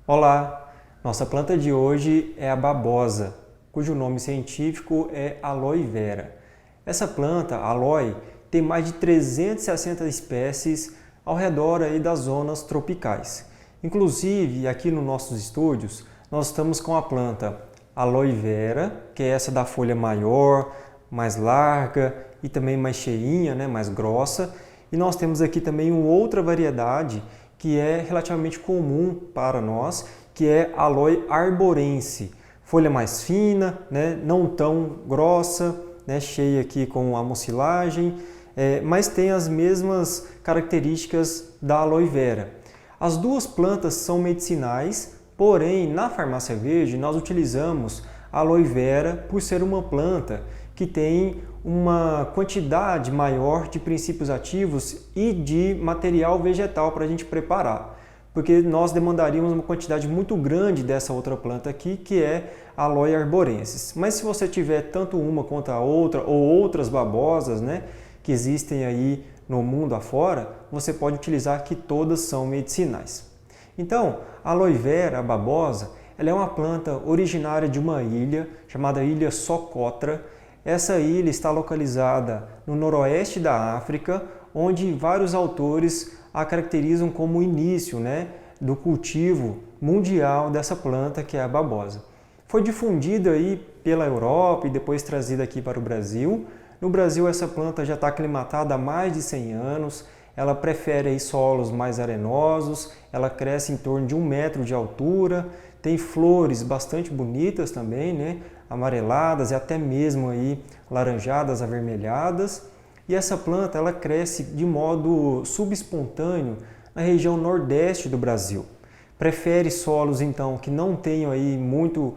Olá! Nossa planta de hoje é a babosa, cujo nome científico é Aloe vera. Essa planta, Aloe, tem mais de 360 espécies ao redor aí das zonas tropicais. Inclusive, aqui nos nossos estúdios, nós estamos com a planta Aloe vera, que é essa da folha maior, mais larga e também mais cheinha, né, mais grossa. E nós temos aqui também uma outra variedade que é relativamente comum para nós, que é Aloe arborense. Folha mais fina, né, não tão grossa, né, cheia aqui com a mucilagem, mas tem as mesmas características da Aloe vera. As duas plantas são medicinais, porém na farmácia verde nós utilizamos a Aloe vera por ser uma planta que tem uma quantidade maior de princípios ativos e de material vegetal para a gente preparar. Porque nós demandaríamos uma quantidade muito grande dessa outra planta aqui, que é a Aloe arborensis. Mas se você tiver tanto uma quanto a outra, ou outras babosas, né, que existem aí no mundo afora, você pode utilizar, que todas são medicinais. Então, a Aloe vera, a babosa, ela é uma planta originária de uma ilha chamada Ilha Socotra. Essa ilha está localizada no noroeste da África, onde vários autores a caracterizam como o início, né, do cultivo mundial dessa planta, que é a babosa. Foi difundida aí pela Europa e depois trazida aqui para o Brasil. No Brasil, essa planta já está aclimatada há mais de 100 anos. Ela prefere aí solos mais arenosos, ela cresce em torno de 1 metro de altura, tem flores bastante bonitas também, né? Amareladas e até mesmo aí laranjadas, avermelhadas. E essa planta ela cresce de modo subespontâneo na região nordeste do Brasil. Prefere solos então que não tenham aí muito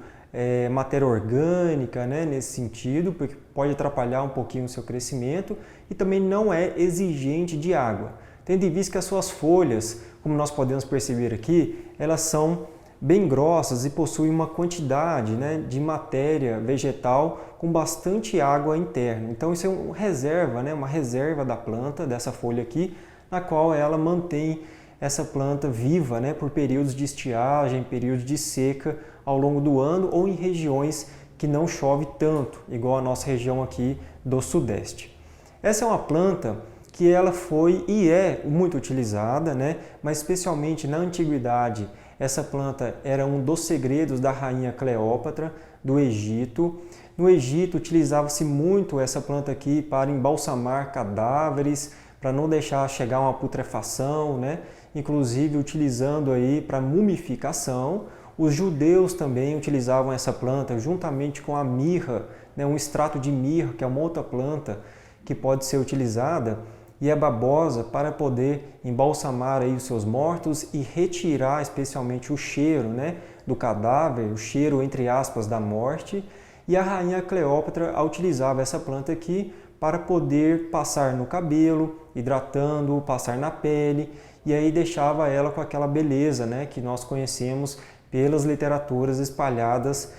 matéria orgânica, né, nesse sentido, porque pode atrapalhar um pouquinho o seu crescimento, e também não é exigente de água. Tendo em vista que as suas folhas, como nós podemos perceber aqui, elas são bem grossas e possuem uma quantidade, né, de matéria vegetal com bastante água interna. Então isso é uma reserva, né, uma reserva da planta, dessa folha aqui, na qual ela mantém essa planta viva, né, por períodos de estiagem, períodos de seca ao longo do ano, ou em regiões que não chove tanto, igual a nossa região aqui do Sudeste. Essa é uma planta que ela foi e é muito utilizada, né, mas especialmente na antiguidade. Essa planta era um dos segredos da rainha Cleópatra do Egito. No Egito utilizava-se muito essa planta aqui para embalsamar cadáveres, para não deixar chegar uma putrefação, né? Inclusive utilizando aí para mumificação. Os judeus também utilizavam essa planta juntamente com a mirra, né? Um extrato de mirra, que é uma outra planta que pode ser utilizada, e a babosa para poder embalsamar aí os seus mortos e retirar especialmente o cheiro, né, do cadáver, o cheiro entre aspas da morte. E a rainha Cleópatra utilizava essa planta aqui para poder passar no cabelo, hidratando, passar na pele, e aí deixava ela com aquela beleza, né, que nós conhecemos pelas literaturas espalhadas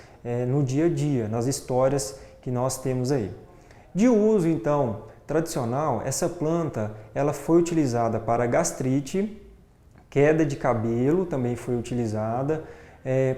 no dia a dia, nas histórias que nós temos aí. De uso então tradicional, essa planta ela foi utilizada para gastrite, queda de cabelo também foi utilizada,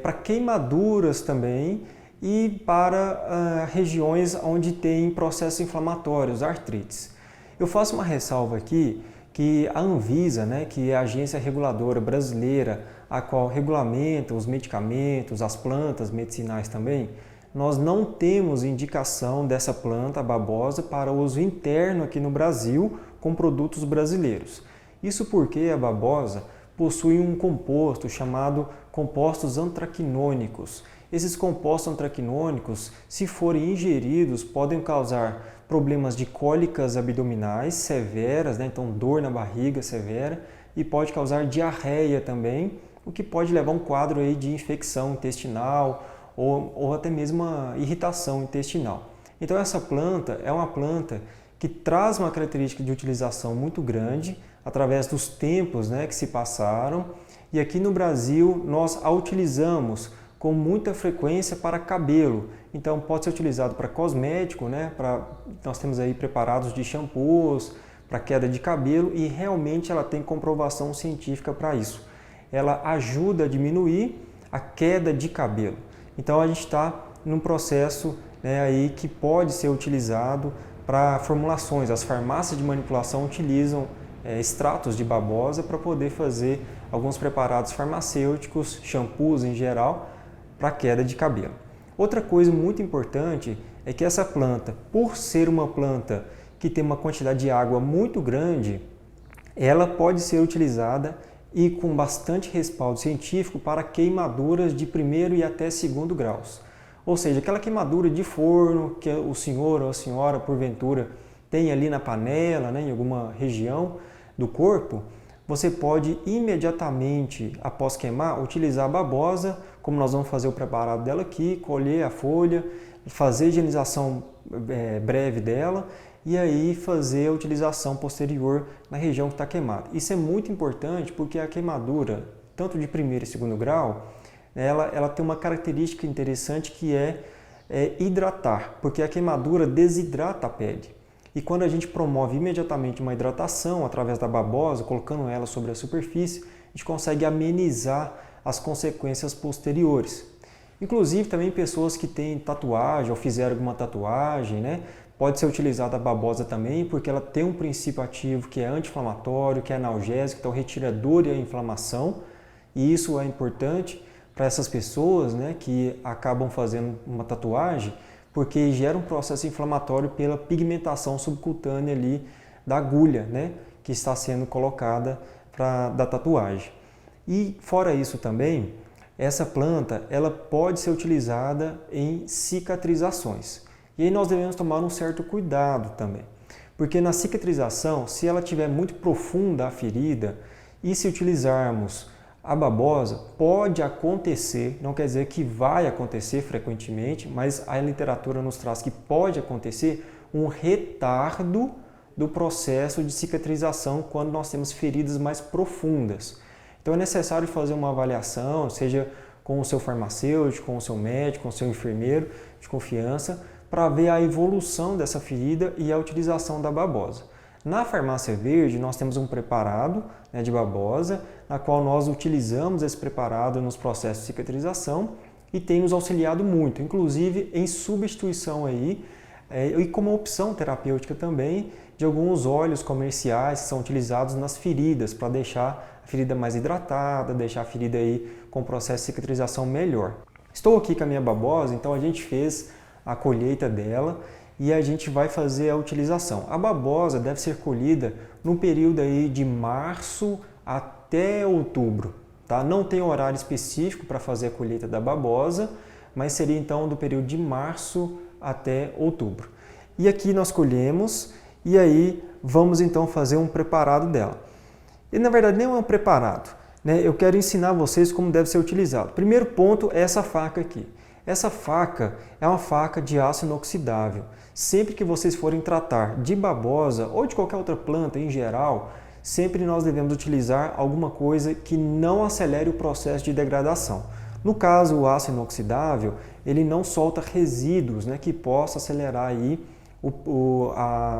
para queimaduras também, e para regiões onde tem processos inflamatórios, artrites. Eu faço uma ressalva aqui que a Anvisa, né, que é a agência reguladora brasileira, a qual regulamenta os medicamentos, as plantas medicinais também, nós não temos indicação dessa planta, a babosa, para uso interno aqui no Brasil com produtos brasileiros. Isso porque a babosa possui um composto chamado compostos antraquinônicos. Esses compostos antraquinônicos, se forem ingeridos, podem causar problemas de cólicas abdominais severas, né? Então dor na barriga severa, e pode causar diarreia também, o que pode levar a um quadro aí de infecção intestinal, ou até mesmo uma irritação intestinal. Então essa planta é uma planta que traz uma característica de utilização muito grande, através dos tempos, né, que se passaram, e aqui no Brasil nós a utilizamos com muita frequência para cabelo. Então pode ser utilizado para cosmético, né, nós temos aí preparados de shampoos, para queda de cabelo, e realmente ela tem comprovação científica para isso. ela ajuda a diminuir a queda de cabelo. Então a gente está num processo, né, aí que pode ser utilizado para formulações. As farmácias de manipulação utilizam extratos de babosa para poder fazer alguns preparados farmacêuticos, shampoos em geral, para queda de cabelo. Outra coisa muito importante é que essa planta, por ser uma planta que tem uma quantidade de água muito grande, ela pode ser utilizada e com bastante respaldo científico para queimaduras de primeiro e até segundo graus. Ou seja, aquela queimadura de forno que o senhor ou a senhora, porventura, tem ali na panela, né, em alguma região do corpo, você pode imediatamente, após queimar, utilizar a babosa, como nós vamos fazer o preparado dela aqui, colher a folha, fazer a higienização breve dela e aí fazer a utilização posterior na região que está queimada. Isso é muito importante porque a queimadura, tanto de primeiro e segundo grau, ela tem uma característica interessante que é hidratar, porque a queimadura desidrata a pele. E quando a gente promove imediatamente uma hidratação através da babosa, colocando ela sobre a superfície, a gente consegue amenizar as consequências posteriores. Inclusive também pessoas que têm tatuagem ou fizeram alguma tatuagem, né? Pode ser utilizada a babosa também, porque ela tem um princípio ativo que é anti-inflamatório, que é analgésico, então retira a dor e a inflamação. E isso é importante para essas pessoas, né, que acabam fazendo uma tatuagem, porque gera um processo inflamatório pela pigmentação subcutânea ali da agulha, né, que está sendo colocada da tatuagem. E fora isso também, essa planta ela pode ser utilizada em cicatrizações. E aí nós devemos tomar um certo cuidado também, porque na cicatrização, se ela estiver muito profunda a ferida e se utilizarmos a babosa, pode acontecer, não quer dizer que vai acontecer frequentemente, mas a literatura nos traz que pode acontecer um retardo do processo de cicatrização quando nós temos feridas mais profundas. Então é necessário fazer uma avaliação, seja com o seu farmacêutico, com o seu médico, com o seu enfermeiro de confiança, para ver a evolução dessa ferida e a utilização da babosa. Na farmácia verde, nós temos um preparado, né, de babosa, na qual nós utilizamos esse preparado nos processos de cicatrização e tem nos auxiliado muito, inclusive em substituição aí, e como opção terapêutica também de alguns óleos comerciais que são utilizados nas feridas para deixar a ferida mais hidratada, deixar a ferida aí com o processo de cicatrização melhor. Estou aqui com a minha babosa, então a gente fez a colheita dela e a gente vai fazer a utilização. A babosa deve ser colhida no período aí de março até outubro, tá? Não tem horário específico para fazer a colheita da babosa, mas seria então do período de março até outubro. E aqui nós colhemos e aí vamos então fazer um preparado dela. E na verdade nem é um preparado, né? Eu quero ensinar vocês como deve ser utilizado. Primeiro ponto é essa faca aqui. Essa faca é uma faca de aço inoxidável. Sempre que vocês forem tratar de babosa ou de qualquer outra planta em geral, sempre nós devemos utilizar alguma coisa que não acelere o processo de degradação. No caso, o aço inoxidável, ele não solta resíduos, né, que possa acelerar aí o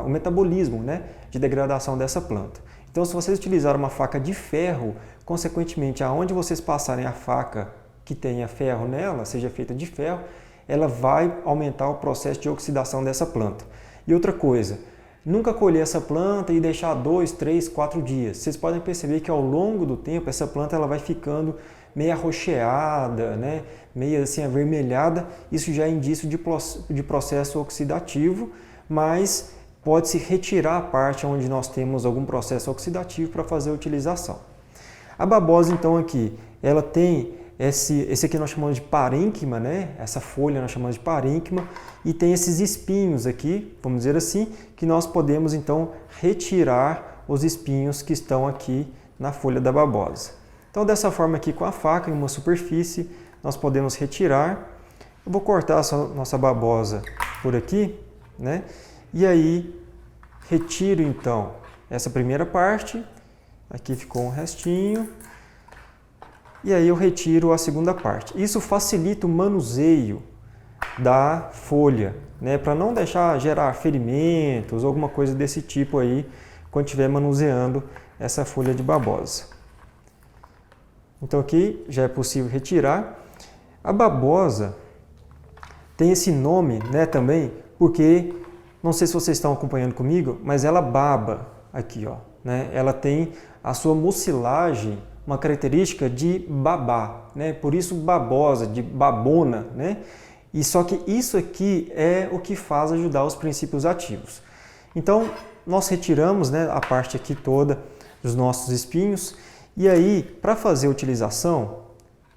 metabolismo, né, de degradação dessa planta. Então, se vocês utilizarem uma faca de ferro, consequentemente, aonde vocês passarem a faca que tenha ferro nela, seja feita de ferro, ela vai aumentar o processo de oxidação dessa planta. E outra coisa, nunca colher essa planta e deixar 2, 3, 4 dias. Vocês podem perceber que ao longo do tempo essa planta ela vai ficando meio arroxeada, né? Meio assim avermelhada. Isso já é indício de processo oxidativo, mas pode-se retirar a parte onde nós temos algum processo oxidativo para fazer a utilização. A babosa então aqui, ela tem esse aqui nós chamamos de parênquima, né? Essa folha nós chamamos de parênquima e tem esses espinhos aqui, vamos dizer assim, que nós podemos então retirar os espinhos que estão aqui na folha da babosa. Então dessa forma aqui com a faca em uma superfície nós podemos retirar. Eu vou cortar a nossa babosa por aqui, né? E aí retiro então essa primeira parte, aqui ficou um restinho. E aí eu retiro a segunda parte. Isso facilita o manuseio da folha, né, para não gerar ferimentos ou alguma coisa desse tipo aí quando estiver manuseando essa folha de babosa. Então aqui já é possível retirar. A babosa tem esse nome, né, também, porque, não sei se vocês estão acompanhando comigo, mas ela baba aqui, ó, né? Ela tem a sua mucilagem, uma característica de babar, né? Por isso babosa, de babona, né? E só que isso aqui é o que faz ajudar os princípios ativos. Então, nós retiramos, né, a parte aqui toda dos nossos espinhos, e aí, para fazer a utilização,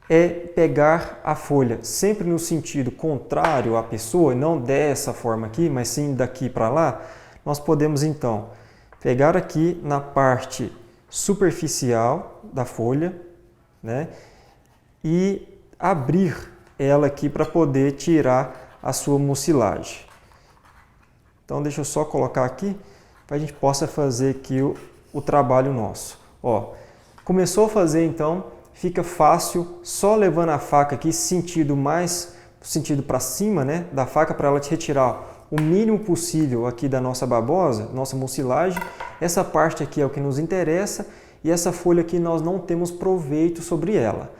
é pegar a folha sempre no sentido contrário à pessoa, não dessa forma aqui, mas sim daqui para lá. Nós podemos então pegar aqui na parte superficial da folha, né, e abrir ela aqui para poder tirar a sua mucilagem. Então deixa eu só colocar aqui para a gente possa fazer aqui o trabalho nosso. Ó, começou a fazer então, fica fácil só levando a faca aqui sentido para cima, né, da faca, para ela te retirar o mínimo possível aqui da nossa babosa, nossa mucilagem. Essa parte aqui é o que nos interessa e essa folha aqui nós não temos proveito sobre ela.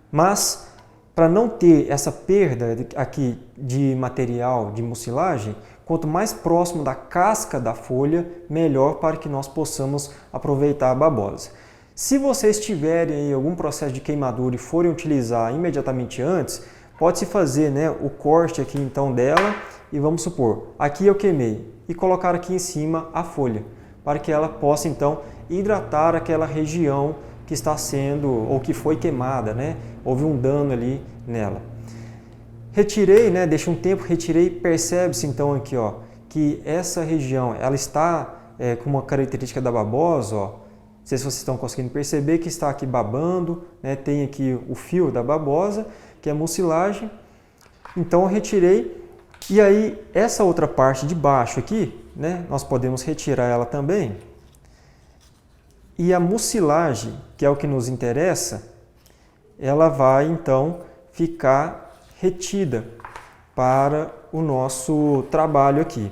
Mas para não ter essa perda aqui de material de mucilagem, quanto mais próximo da casca da folha, melhor para que nós possamos aproveitar a babosa. Se vocês tiverem aí algum processo de queimadura e forem utilizar imediatamente antes, pode-se fazer, né, o corte aqui então dela e vamos supor, aqui eu queimei e colocar aqui em cima a folha, para que ela possa então hidratar aquela região que está sendo ou que foi queimada, né? Houve um dano ali nela. Retirei, né? Deixa um tempo, retirei, percebe-se então aqui, ó, que essa região ela está com uma característica da babosa, ó. Não sei se vocês estão conseguindo perceber que está aqui babando, né? Tem aqui o fio da babosa, que é a mucilagem. Então eu retirei e aí essa outra parte de baixo aqui, né? Nós podemos retirar ela também. E a mucilagem, que é o que nos interessa, ela vai então ficar retida para o nosso trabalho aqui.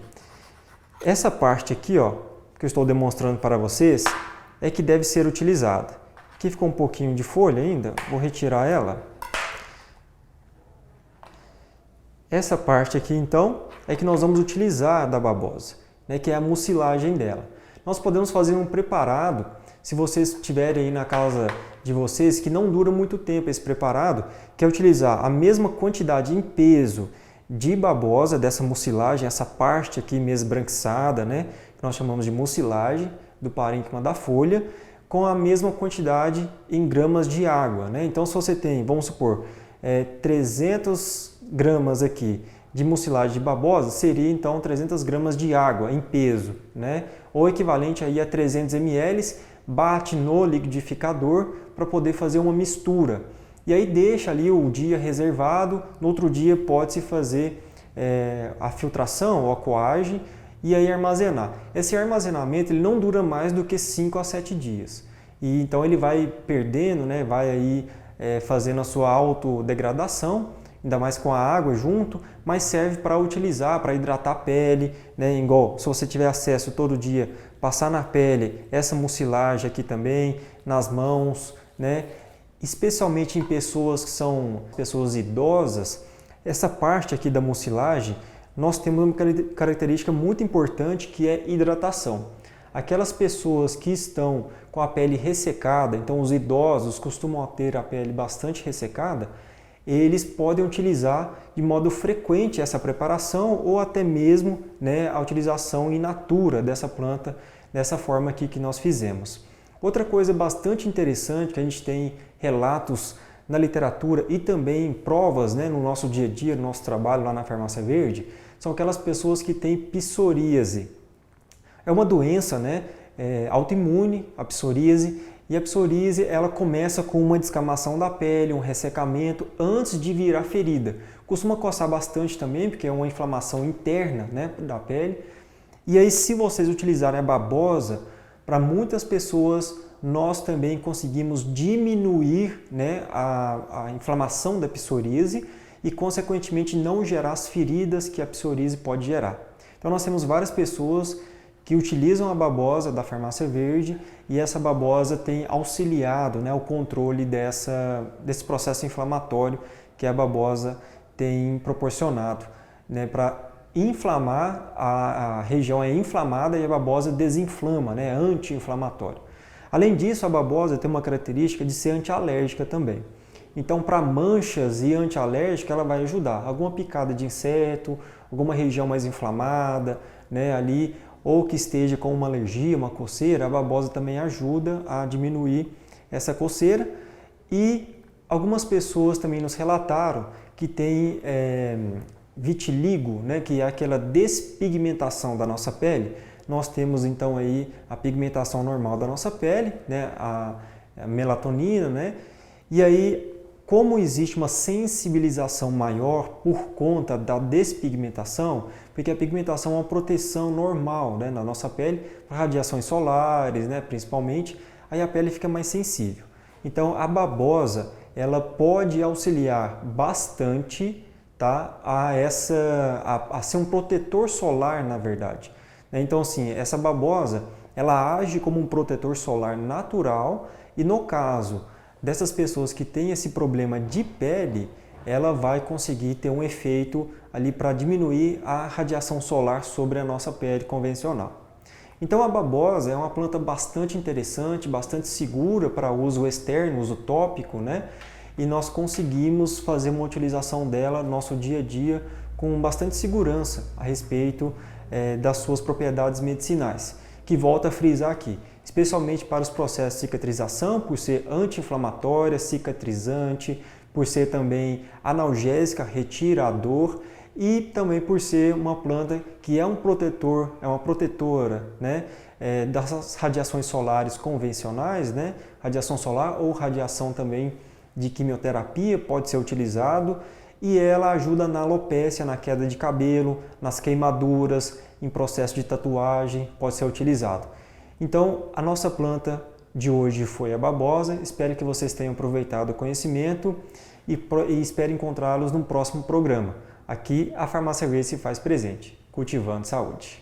Essa parte aqui, ó, que eu estou demonstrando para vocês, é que deve ser utilizada. Aqui ficou um pouquinho de folha ainda, vou retirar ela. Essa parte aqui então é que nós vamos utilizar da babosa, né, que é a mucilagem dela. Nós podemos fazer um preparado. Se vocês tiverem aí na casa de vocês, que não dura muito tempo esse preparado, que é utilizar a mesma quantidade em peso de babosa, dessa mucilagem, essa parte aqui esbranquiçada, né, que nós chamamos de mucilagem do parênquima da folha, com a mesma quantidade em gramas de água, né? Então, se você tem, vamos supor, 300 gramas aqui de mucilagem de babosa, seria então 300 gramas de água em peso, né? Ou equivalente aí a 300 ml, bate no liquidificador para poder fazer uma mistura. E aí deixa ali o dia reservado, no outro dia pode-se fazer a filtração ou a coagem e aí armazenar. Esse armazenamento ele não dura mais do que 5 a 7 dias. E então ele vai perdendo, né, vai aí fazendo a sua autodegradação, ainda mais com a água junto, mas serve para utilizar, para hidratar a pele, né? Igual se você tiver acesso todo dia, passar na pele essa mucilagem aqui também, nas mãos, né? Especialmente em pessoas que são pessoas idosas, essa parte aqui da mucilagem, nós temos uma característica muito importante que é hidratação. Aquelas pessoas que estão com a pele ressecada, então os idosos costumam ter a pele bastante ressecada, eles podem utilizar de modo frequente essa preparação ou até mesmo, né, a utilização in natura dessa planta, dessa forma aqui que nós fizemos. Outra coisa bastante interessante que a gente tem relatos na literatura e também provas, né, no nosso dia a dia, no nosso trabalho lá na Farmácia Verde, são aquelas pessoas que têm psoríase. É uma doença, né, autoimune, a psoríase. E a psoríase ela começa com uma descamação da pele, um ressecamento antes de virar ferida. Costuma coçar bastante também, porque é uma inflamação interna, né, da pele. E aí, se vocês utilizarem a babosa, para muitas pessoas nós também conseguimos diminuir, né, a inflamação da psoríase e, consequentemente, não gerar as feridas que a psoríase pode gerar. Então, nós temos várias pessoas que utilizam a babosa da farmácia verde e essa babosa tem auxiliado, né, o controle desse processo inflamatório que a babosa tem proporcionado, né, para inflamar, a região é inflamada e a babosa desinflama, né, é anti-inflamatório. Além disso, a babosa tem uma característica de ser antialérgica também. Então, para manchas e antialérgica, ela vai ajudar. Alguma picada de inseto, alguma região mais inflamada, né, ali, ou que esteja com uma alergia, uma coceira, a babosa também ajuda a diminuir essa coceira. E algumas pessoas também nos relataram que tem vitiligo, né, que é aquela despigmentação da nossa pele. Nós temos então aí a pigmentação normal da nossa pele, né, a melatonina, né, e aí como existe uma sensibilização maior por conta da despigmentação, porque a pigmentação é uma proteção normal, né, na nossa pele para radiações solares, né, principalmente, aí a pele fica mais sensível. Então a babosa ela pode auxiliar bastante, tá, a ser um protetor solar, na verdade. Então assim, essa babosa ela age como um protetor solar natural e no caso dessas pessoas que têm esse problema de pele, ela vai conseguir ter um efeito ali para diminuir a radiação solar sobre a nossa pele convencional. Então a babosa é uma planta bastante interessante, bastante segura para uso externo, uso tópico, né? E nós conseguimos fazer uma utilização dela no nosso dia a dia com bastante segurança a respeito das suas propriedades medicinais, que volto a frisar aqui, especialmente para os processos de cicatrização, por ser anti-inflamatória, cicatrizante, por ser também analgésica, retira a dor e também por ser uma planta que é um protetor, é uma protetora, né, das radiações solares convencionais, né, radiação solar ou radiação também de quimioterapia pode ser utilizado e ela ajuda na alopécia, na queda de cabelo, nas queimaduras, em processo de tatuagem, pode ser utilizado. Então, a nossa planta de hoje foi a babosa. Espero que vocês tenham aproveitado o conhecimento e espero encontrá-los no próximo programa. Aqui, a Farmácia Verde se faz presente, cultivando saúde.